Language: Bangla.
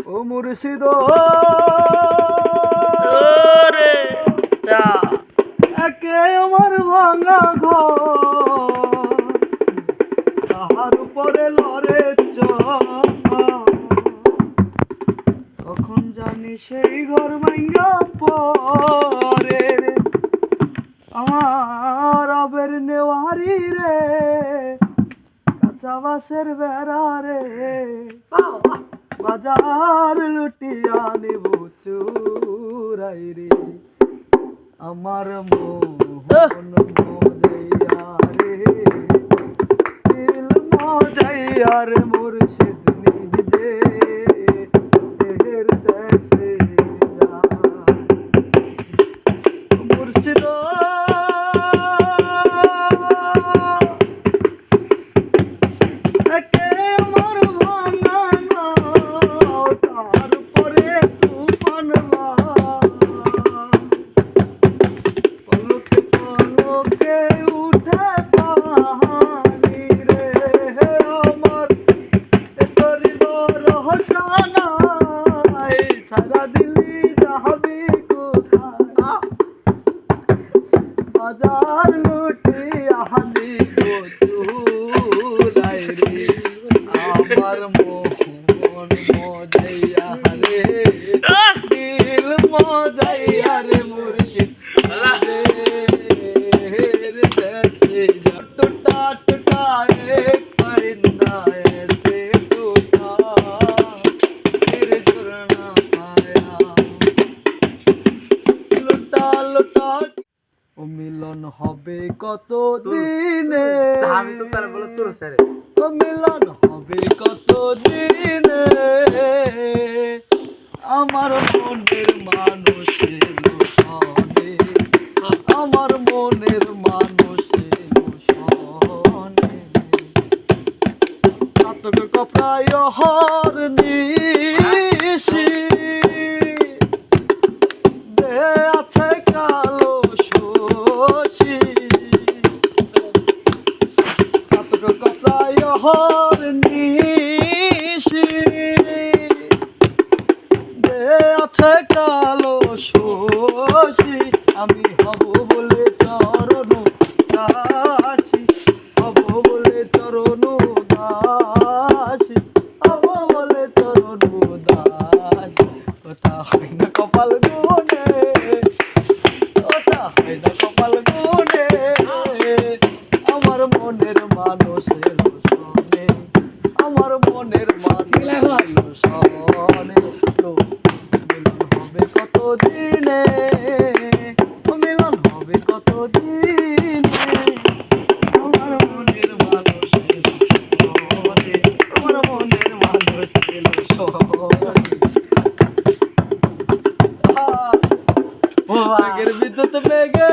ও মুর্শিদ ওরে যা একে আমার ভাঙা ঘর তাহার উপরে লড়ে তখন জানি সেই ঘর ভাঙা পরে রে আমার রবের নেওয়ারি রে কাঁচা বাসের বেড়া রে বাজার লুটিয়া নিব চুরাই রে আমার মোহন মজাইয়া রে দিল মজাইয়া রে মুর্শিদ নিজে এর দেশে যায় মুর্শিদ একে আমার ভাঙানো তারপরে তুফান পলকে পলকে উঠে পানি রে আমার তোরি রহসানাই সারা দিলি যাবি কোথায় বাজার লুটি আহালি গো চুরাই রে আমার মোহন মজাইয়া রে দিল মজাইয়া রে মুর্শিদ टूटा टूटा एक परिंदा ऐसे टूटा फिर जुड़ना पाया लुटा लुटा ও মিলন হবে কত দিনে আমি তো তার বলে তোর স্যার ও মিলন হবে কত দিনে আমার মনের মানুষের সনে আমার মনের মানুষের সনে কাতক কপ্রায় হর নিশি দে আছে কালো শশী কাতক কপ্রায় হর নিশি দে আছে কালো শশী আমি হব বলে চরণ দাসী হব বলে চরণ দাসী হব বলে চরণ দাসী কথা হয় না কপাল গুনে কথা হয় না কপাল গুনে আমার মনের মানুষের সনে আমার মনের মানুষের সনে মিলন হবে কত দিনে মিলন হবে কত দিনে আমার মনের মানুষের সনে আমার মনের মানুষের সনে আগের বিদ্যুৎ বেগে